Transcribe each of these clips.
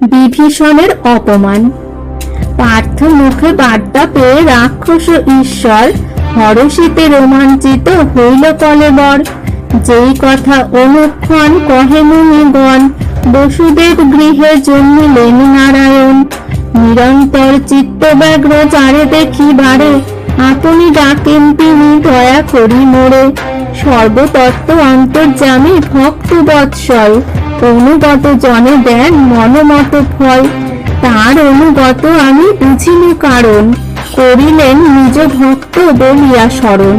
বিভীষণের অপমান। পার্থ মুখে বার্তা পেয়ে রাক্ষস ও ঈশ্বর হরষিতে রোমাঞ্চিত হইল কলেবর। যেই কথা অনুক্ষণ কহে মুনিগণ, বসুদেব গৃহে জন্মিলেন নারায়ণ। নিরন্তর চিত্তব্যগ্র যারে দেখিবারে, আপনি ডাকেন তিনি দয়া করি মোরে। সর্বতত্ত্ব অন্তর্যামী ভক্ত বৎসল, অনুগত জনে দেন মনমত ফল। তার অনুগত আমি বুঝিনি কারণ, করিলেন নিজ ভক্ত বলিয়া স্মরণ।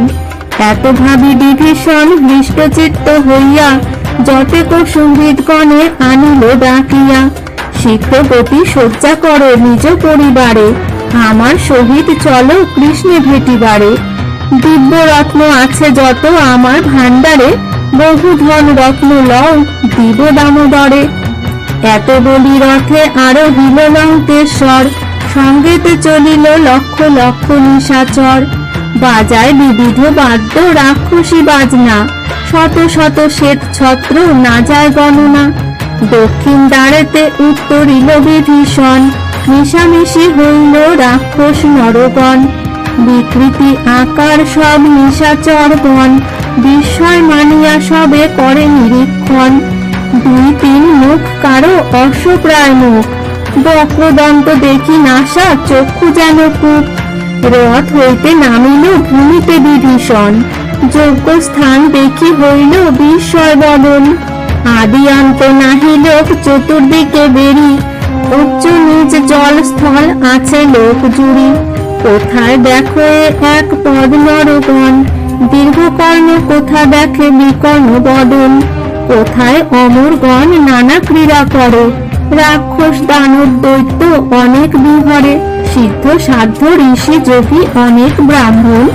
এত ভাবি বিভীষণ হৃষ্টচিত্ত হইয়া, যতেক সুহৃদগণে আনিল ডাকিয়া। শীঘ্র গতি সজ্জা করো নিজ পরিবারে, আমার সহিত চলো কৃষ্ণে ভেটিবারে। দিব্য রত্ন আছে যত আমার ভাণ্ডারে, বহু ধন রত্ন লও দিব দামোদরে। এত বলি রথে আরোহিল লঙ্কেশ্বর, সঙ্গেতে চলিল লক্ষ লক্ষ নিশাচর। বাজায় বিবিধ বাদ্য রাক্ষসী বাজনা, শত শত শ্বেত ছত্র না যায় গণনা। দক্ষিণ দ্বারেতে উত্তরিল বিভীষণ, মিশামিশি হইল রাক্ষস নরগণ। বিকৃতি আকার সব নিশাচরগণ, বিস্ময় মানিয়া সবে করে নিরীক্ষণ। দুই তিন মুখ কারো অশ্বপ্রায় মুখ, বক্রদন্ত দেখি নাসা চক্ষু যেন কূপ। রথ হইতে নামিল ভূমিতে বিভীষণ, যোগ্য স্থান দেখি হইল বিস্ময় বদন। আদি অন্ত নাহি লোক চতুর্দিকে বেরি, উচ্চ নিচ জল স্থল আছে লোক জুড়ি। কোথায় দেখো এক পদ নরগণ, দীর্ঘকর্ণ কোথা দেখে বিকর্ণ বদন। কোথায় অমরগণ নানা ক্রীড়া করে, রাক্ষস দানব দৈত্য অনেক বিহরে। সিদ্ধ সাধ্য ঋষি যোগী অনেক ব্রাহ্মণ,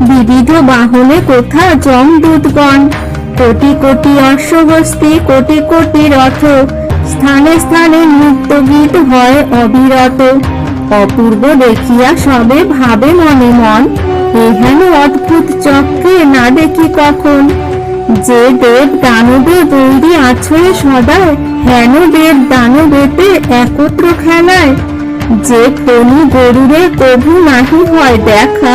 বিবিধ বাহনে কোথা যমদূতগণ। কোটি কোটি অশ্বহস্তি কোটি কোটি রথ, স্থানে স্থানে নৃত্য গীত হয় অবিরত। অপূর্ব দেখিয়া সবে ভাবে মনে মন, এহেন অদ্ভুত চক্রে না দেখি কখন। যে দেব দানবে বৈরী আছয়ে সদায়, হেন দেব দানবেতে একত্র খেলায়। যে ফণি গরুরে কভু নাহি হয় দেখা,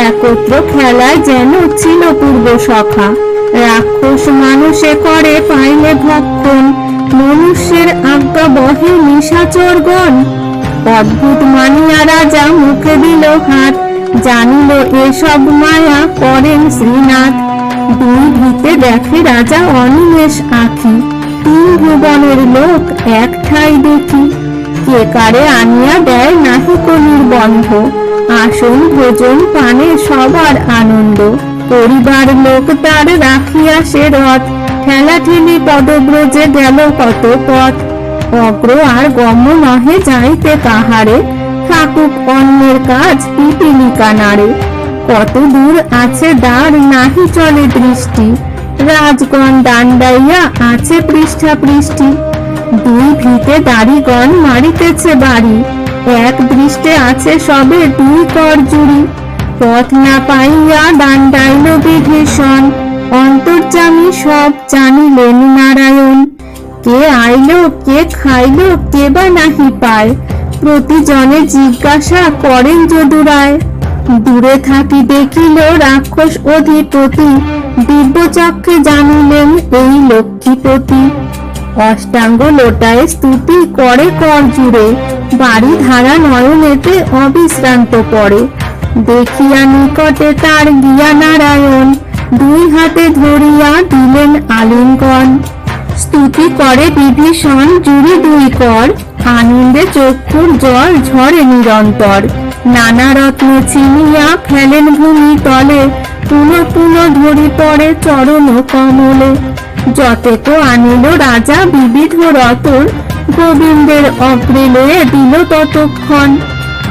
একত্র খেলায় যেন ছিল পূর্ব সখা। রাক্ষস মানুষে করে পাইলে ভক্ষণ, মনুষ্যের আজ্ঞা বহে নিশাচরগণ। অদ্ভুত মানিয়া রাজা মুখে দিল হাত, জানিল এসব মায়া করেন শ্রীনাথ। দুই ভিতে দেখে রাজা অনিমেষ আঁখি, তিন ভুবনের লোক এক ঠাই দেখি। কে কারে আনিয়া দেয় নাহি কলির বন্ধ, আসন ভোজন পানে সবার আনন্দ। পরিবার লোক তার রাখিয়া সে রথ, ঠেলা ঠেলি পদব্রজে গেল কত পথ। অগ্র আর গম্য নহে যাইতে কাহারে, থাকুক অন্যের কাজ পিপিলিকা নাড়ে। কত দূর আছে দ্বার নাহি চলে দৃষ্টি, রাজগণ দাণ্ডাইয়া আছে পৃষ্ঠা পৃষ্টি। দুই ভিতে দাড়িগণ মারিতেছে বাড়ি, এক দৃষ্টে আছে সবে দুই কর জুড়ি। পথ না পাইয়া দাণ্ডাইল বিভীষণ, অন্তর্যামী সব জানিলেন নারায়ণ। কে আইল কে খাইল কে বা নাহি পায়, প্রতিজনে জিজ্ঞাসা করেন যদুরায়। দূরে থাকি দেখিল রাক্ষস অধিপতি, দিব্য চক্ষে জানিলেন এই লক্ষ্মীপতি। অষ্টাঙ্গ লোটায় স্তুতি করে কর জুড়ে, বাড়ি ধারা নয়নেতে অবিশ্রান্ত পড়ে। দেখিয়া নিকটে তার গিয়া নারায়ণ, দুই হাতে ধরিয়া দিলেন আলিঙ্গন। স্তুতি করে বিভীষণ জুড়ি দুই কর, আনন্দে চক্ষুর জল ঝরে নিরন্তর। নানা রত্ন ছিনিয়া ফেলেন ভূমি তলে, পুনঃ পুনঃ ধরি পড়ে চরণ কমলে। যতেক আনিল রাজা বিবিধ রতন, গোবিন্দের অগ্রে লয়ে দিল ততক্ষণ।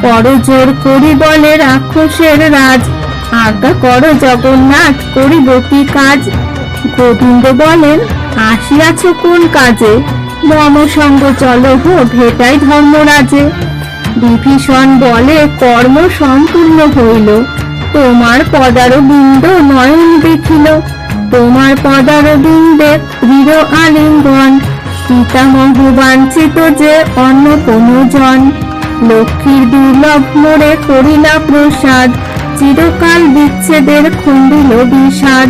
করজোর করি বলে রাক্ষসের রাজ, আজ্ঞা কর জগন্নাথ করিব কি কাজ। গোবিন্দ বলেন আসিয়াছ কোন কাজে, মম সঙ্গ চলো হো ভেটাই ধর্মরাজে। বিভীষণ বলে কর্ম সম্পূর্ণ হইল, তোমার পদারবিন্দ নয়ন দেখিল। তোমার পদারবিন্দে দৃঢ় আলিঙ্গন, পিতামহ বাঞ্ছিত যে অন্য কোনো জন, লক্ষ্মীর দুর্লভ মোরে করিলা প্রসাদ, চিরকাল বিচ্ছেদের খণ্ডিল বিষাদ,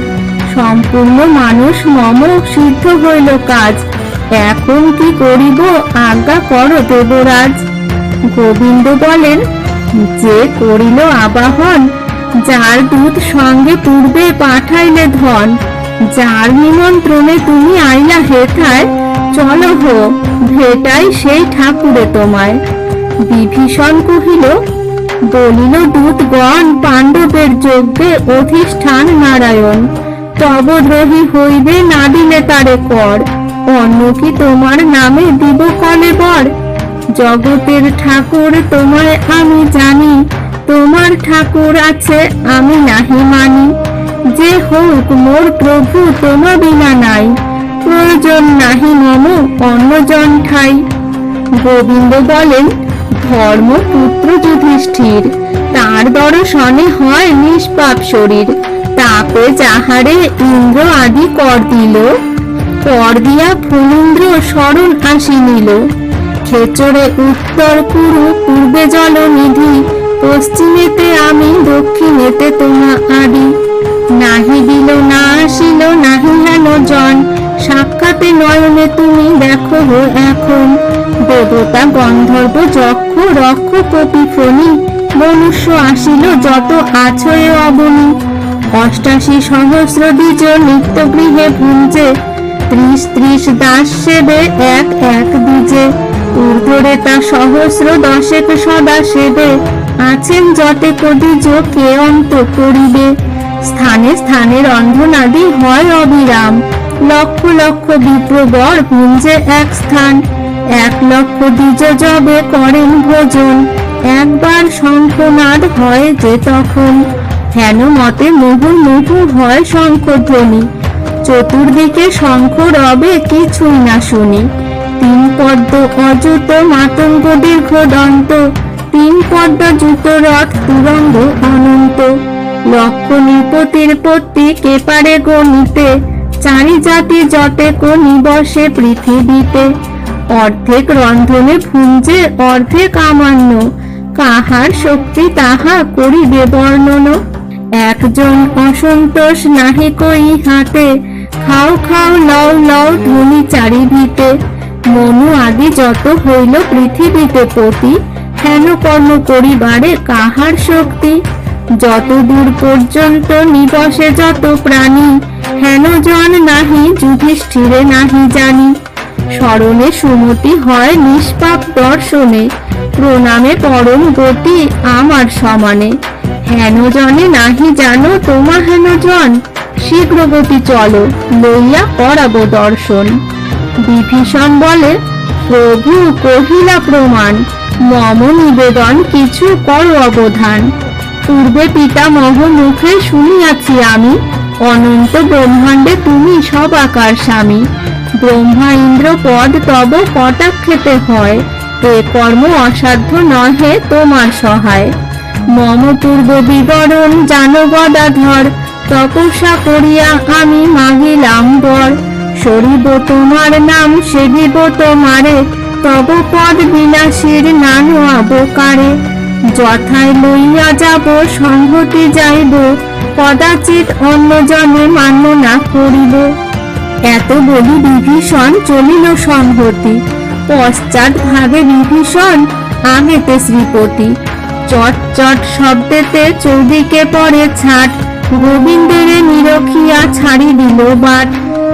সম্পূর্ণ মানুষ মম সিদ্ধ হইল কাজ, এখন কি করিব আজ্ঞা করো দেবরাজ। গোবিন্দ বলেন, যে করিল আবাহন, যার দূত সঙ্গে পূর্বে পাঠাইলে ধন, যার নিমন্ত্রণে তুমি আইলা হেথায়, চলো হো ভেটাই সেই ঠাকুরে তোমায়। বিভীষণ কহিল, বলিল দূতগণ পাণ্ডবের যজ্ঞে অধিষ্ঠান নারায়ণ, তব দ্রোহী হইবে না দিলে তারে কর, অন্য কি তোমার নামে দিব কলে বর। জগতের ঠাকুর তোমায় আমি জানি, তোমার ঠাকুর আছে আমি নাহি মানি, যে হোক মোর প্রভু তোমা বিনা নাই, প্রয়োজন নাহি মম অন্যজন ঠাই। গোবিন্দ বলেন, ধর্মপুত্র যুধিষ্ঠির, তার দর্শনে হয় নিষ্পাপ শরীর, তাপে যাহারে ইন্দ্র আদি কর দিল, কর দিয়া ফণীন্দ্র শরণ আসি নিল। খেচরে উত্তর কুরু, পূর্বে জলনিধি, পশ্চিমেতে আমি, দক্ষিণেতে তোমা আদি। নাহি দিল না আসিল নাহি হেন জন, সাক্ষাতে নয়নে তুমি দেখো হো এখন। দেবতা গন্ধর্ব যক্ষ রক্ষ কপি ফণি, মনুষ্য আসিল যত আছয়ে অবনী। ৮৮ সহস্র দ্বিজ নিত্য গৃহে ভুঞ্জে, ৩০ দাস সেবে এক এক দ্বিজে। ঊর্ধ্বরেতা সহস্র দশেক সদা সেবে, আছেন যতে কদিজ কে অন্ত করিবে। স্থানে স্থানে রন্ধনাদি হয় অবিরাম, লক্ষ লক্ষ বিপ্রবর ভুঞ্জে এক স্থান। ১,০০,০০০ দ্বিজ যবে করেন ভোজন, একবার শঙ্খনাদ হয় যে তখন। হেন মতে মুহুর্মুহু হয় শঙ্খধ্বনি, চতুর্দিকে শঙ্খ রবে কিছুই না শুনি। ৩ পদ্ম অযুত মাতঙ্গ দীর্ঘ দন্ত, ৩ পদ্ম যুত রথ তুরঙ্গ অনন্ত। লক্ষ নৃপতির পত্তি কে পারে গণিতে, চারি জাতি যতে কো নিবসে পৃথিবীতে। অর্ধেক রন্ধনে ভুঞ্জে অর্ধেক আমান্য, কাহার শক্তি তাহা করিবে বর্ণন। একজন অসন্তোষ নাহি কই হাতে, খাও খাও লও লও ধ্বনি চারিভিতে। মনু আদি যত হইল পৃথিবীতে পতি, হেন কর্ম করিবারে কাহার শক্তি। যত দূর পর্যন্ত নিবসে যত প্রাণী, হেন জন নাহি যুধিষ্ঠিরে নাহি জানি। স্মরণে সুমতি হয় নিষ্পাপ দর্শনে, প্রণামে পরম গতি আমার সমানে। হেন জনে নাহি জানো তোমা হেন জন, শীঘ্র গতি চলো লইয়া করাবো দর্শন। বিভীষণ বলে, প্রভু কহিলা প্রমাণ, মম নিবেদন কিছু করো অবধান। পূর্বে পিতামহ মুখে শুনিয়াছি আমি, অনন্ত ব্রহ্মাণ্ডে তুমি সবাকার স্বামী। ব্রহ্মা ইন্দ্র পদ তব কটাক্ষেতে হয়, এ কর্ম অসাধ্য নহে তোমার সহায়। মম পূর্ব বিবরণ জানো গদাধর, তপস্যা করিয়া আমি মাগিলাম বর। সরিব তোমার নাম সেবিব তোমারে, তব পদ বিলাসীর নানু আবকারে। যথায় লইয়া যাব সংহতি যাইব, কদাচিৎ অন্য জনে মান্য না করিব। এত বলি বিভীষণ চলিল সংহতি, পশ্চাৎ ভাগে বিভীষণ আগেতে শ্রীপতি। চট চট শব্দেতে চৌদিকে পড়ে ছাট, গোবিন্দের নিরখিয়া ছাড়ি দিল বাট।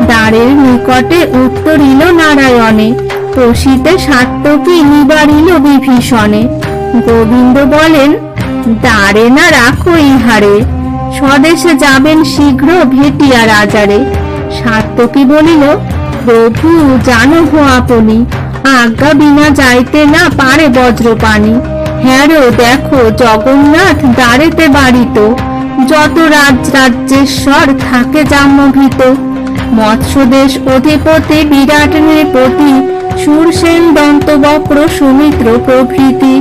দ্বারের নিকটে উত্তরিল নারায়ণে, প্রসিতে সাত্যকী নিবারিল বিভীষণে। গোবিন্দ বলেন, দ্বারে না রাখো ইহারে, স্বদেশে যাবেন শীঘ্র ভেটিয়া রাজারে। সাত্যকী বলিল, প্রভু জানো হো আপনি, আজ্ঞা বিনা যাইতে না পারে বজ্রপাণি। হ্যারো দেখো জগন্নাথ দ্বারেতে বাড়িত, যত রাজ্যেশ্বর থাকে জাম্যভীত। মৎস্যদেশ অধিপতি বিরাট নৃপতি, শূরসেন দন্তবক্র সুমিত্র প্রভৃতি।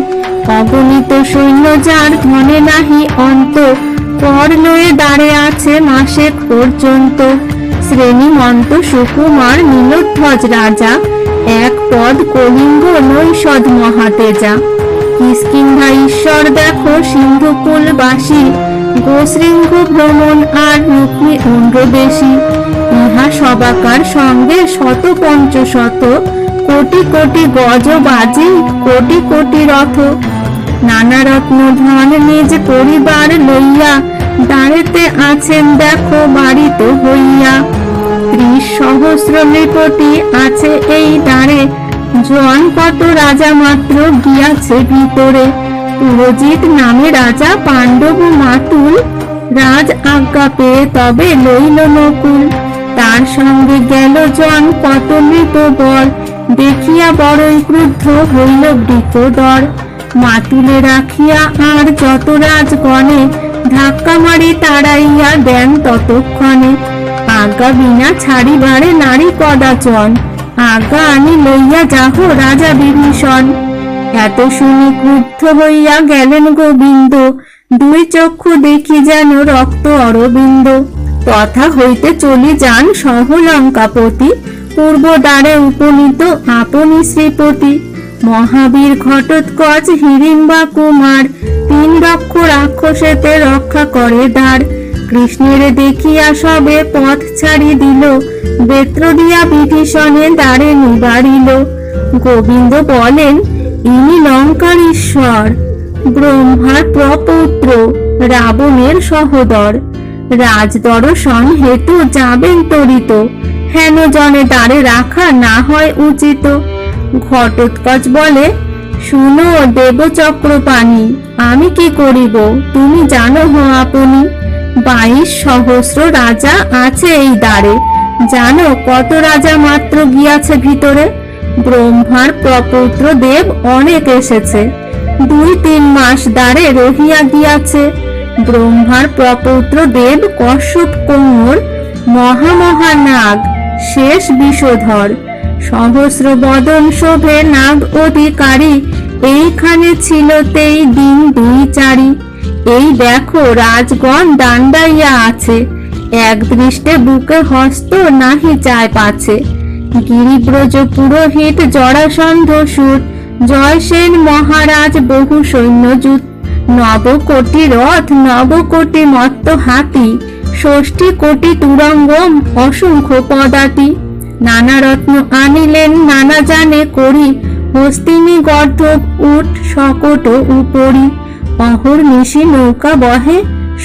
অগণিত সৈন্য যার ধনে নাহি অন্ত, কর লয়ে দাঁড়ে আছে মাসেক পর্যন্ত। শ্রেণীমন্ত সুকুমার নীলোধ্বজ রাজা, এক পদ কলিঙ্গ নৈষদ মহাতেজা। কিষ্কিন্ধা ঈশ্বর দেখো সিন্ধুকুলবাসী, গোশৃঙ্গ ভ্রমণ আর রুক্মী অন্ধ্রদেশী। ইহা সবাকার সঙ্গে শত পঞ্চশত, কোটি কোটি গজ বাজি, কোটি কোটি রথ। নানা রত্ন ধন নিজ পরিবার লইয়া, দাঁড়েতে আছেন দেখো বাড়িত হইয়া। 30 সহস্র নৃপতি আছে এই দ্বারে, জন কত রাজা মাত্র গিয়াছে ভিতরে। পুরোজিত নামে রাজা পাণ্ডব মাতুল, রাজ আজ্ঞা পেয়ে তবে লইল নকুল। তার সঙ্গে গেল জন কত নৃপবর, দেখিয়া বড়ই ক্রুদ্ধ হইল বৃকোদর। মাতুলে রাখিয়া আর যত রাজগণে, ধাক্কা মারি তাড়াইয়া দেন ততক্ষণে। আজ্ঞা বিনা ছাড়িবারে নারী কদাচন, আজ্ঞা আনি লইয়া যাহ রাজা বিভীষণ। এত শুনি ক্রুদ্ধ হইয়া গেলেন গোবিন্দ, দুই চক্ষু দেখি যেন রক্ত অরবিন্দ। তথা হইতে চলি যান সহলঙ্কাপতি, পূর্ব দ্বারে উপনীত আপনি শ্রীপতি। মহাবীর ঘটোৎকচ হিড়িম্বা কুমার, 3 লক্ষ রাক্ষসেতে রক্ষা করে দ্বার। কৃষ্ণের দেখিয়া সবে পথ ছাড়ি দিল, বেত্র দিয়া বিভীষণে দ্বারে নিবারিল। গোবিন্দ বলেন, ইনি লঙ্কার ঈশ্বর, ব্রহ্মার প্রপৌত্র, রাবণের সহোদর। রাজদর্শন হেতু যাবেন তরিত, হেন জনে দ্বারে রাখা না হয় উচিত। ঘটোৎকচ বলে, শুনো দেবচক্রপাণি, আমি কি করিব তুমি জানো হো আপনি। 22 সহস্র রাজা আছে এই দ্বারে, জানো কত রাজা মাত্র গিয়াছে ভিতরে। ব্রহ্মার প্রপৌত্র দেব অনেক এসেছে, 2-3 মাস দ্বারে রহিয়া গিয়াছে। ব্রহ্মার প্রপৌত্র দেব কশ্যপ কুমুর, মহামহানাগ শেষ বিষধর। সহস্র বদন শোভে নাগ অধিকারী, এইখানে ছিল তেই দিন 2-4। এই দেখো রাজগণ দাণ্ডাইয়া আছে, এক দৃষ্টে বুকে হস্ত নাহি চায় পাছে। গিরিব্রজ পুরোহিত জরাসন্ধ সুর, জয়সেন মহারাজ বহু সৈন্যযুত। 9 কোটি রথ, 9 কোটি মত্ত হাতি, 60 কোটি তুরঙ্গ অসংখ্য পদাতি। নানা রত্ন আনিলেন নানা জানে করি, হস্তিনী গর্ধব উট শকট উপরি। অহর্নিশি নৌকা বহে,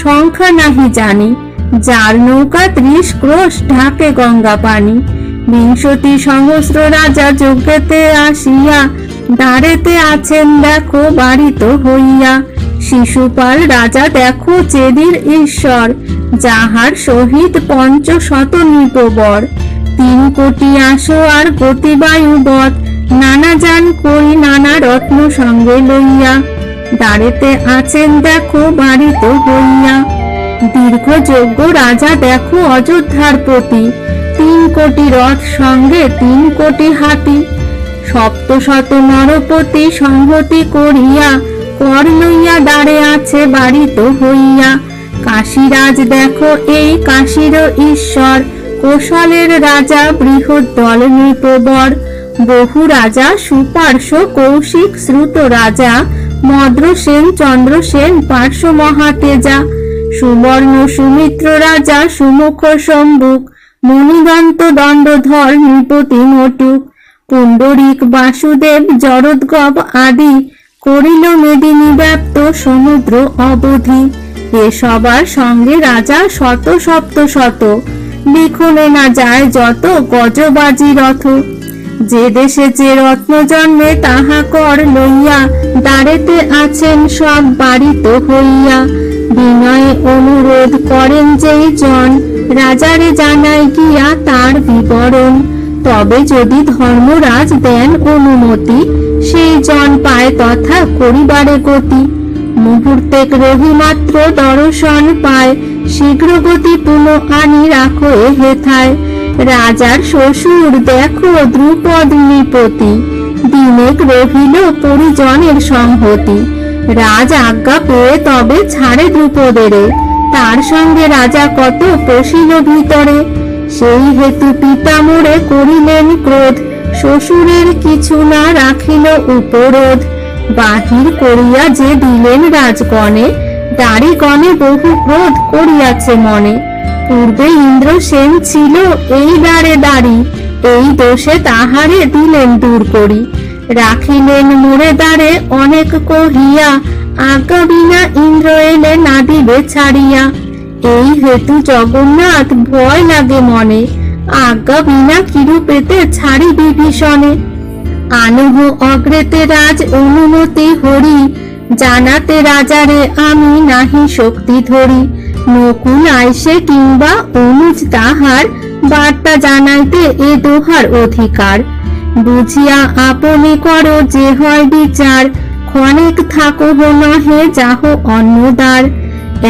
সংখ্যা নাহি জানি, যার নৌকা 30 ক্রোশ ঢাকে গঙ্গা পানি। 20 সহস্র রাজা যজ্ঞেতে আসিয়া, দ্বারেতে আছেন দেখো বাড়িত হইয়া। শিশুপাল রাজা দেখো চেদির ঈশ্বর, যাহার সহিত 500 নৃপবর। 3 কোটি আসো আর গতিবায়ু বৎ, নানা যান করি নানা রত্ন সঙ্গে লইয়া। দ্বারেতে আছেন দেখো বাড়িত হইয়া। দীর্ঘ যজ্ঞ রাজা দেখো অযোধ্যার প্রতি, 3 কোটি রথ সঙ্গে 3 কোটি হাতি। 700 নরপতি সংহতি করিয়া, কর লইয়া দ্বারে আছে বাড়িত হইয়া। কাশীরাজ দেখো এই কাশীর ঈশ্বর, কোশলের রাজা বৃহৎ দল নৃপবর। বহু রাজা সুপার্শ্ব কৌশিক শ্রুত রাজা, মদ্রসেন চন্দ্রসেন পার্শ্ব মহাতেজা। সুবর্ণ সুমিত্র রাজা সুমুখ সম্মুখ, মণিদন্ত দণ্ডধর নৃপতি মটুক। পুণ্ডরিক বাসুদেব জরদ্গব আদি, করিল মেদিনী ব্যাপ্ত সমুদ্র অবধি। এ সবার সঙ্গে রাজা 100 লিখনে না যায় যত গজবাজি রথ। যে দেশে যে রত্ন জন্মে তাহা কর লইয়া, দ্বারেতে আছেন সব বাড়িত হইয়া। বিনয়ে অনুরোধ করেন যেই জন, রাজারে জানাই গিয়া তার বিবরণ। তবে যদি ধর্মরাজ দেন অনুমতি, সেই জন পায় তথা করিবারে গতি। মুহূর্তেক রহি মাত্র দর্শন পায়, শীঘ্র গতি পুনঃ আনি রাখো এ হেথায়। রাজার শ্বশুর দেখো দ্রুপদ নৃপতি, দিনেক রহিল পরিজনের সংহতি। রাজ আজ্ঞা পেয়ে তবে ছাড়ে দ্রুপদেরে, তার সঙ্গে রাজা কত পশিল ভিতরে। সেই হেতু পিতামরে করিলেন ক্রোধ, শ্বশুরের কিছু না রাখিল উপরোধ, বাহির করিয়া যে দিলেন রাজগণে, দাড়িগণে বহু ক্রোধ করিয়াছে মনে। পূর্বে ইন্দ্রসেন ছিল এই দ্বারে দাঁড়ি, এই দোষে তাহারে দিলেন দূর করি। রাখিলেন মোরে দ্বারে অনেক কহিয়া, আজ্ঞা বিনা ইন্দ্র এলে না দিবে ছাড়িয়া। এই হেতু জগন্নাথ ভয় লাগে মনে, আজ্ঞা বিনা কিরূপেতে ছাড়ি বিভীষণে। আনহ অগ্রেতে রাজ অনুমতি হরি, জানাতে রাজারে আমি নাহি শক্তি ধরি। নকুল আইসে কিংবা অনুজ তাহার, বার্তা জানাইতে এ দোহার অধিকার। বুঝিয়া আপনি করো যে হয় বিচার, ক্ষণেক থাকো নহে যাহ অন্নদার।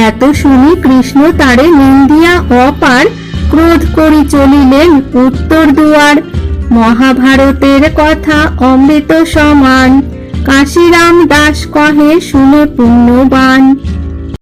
এত শুনি কৃষ্ণ তারে নিন্দিয়া অপার, ক্রোধ করি চলিলেন উত্তর দুয়ার। মহাভারতের কথা অমৃত সমান, কাশীরাম দাস কহে শুনে পুণ্যবান।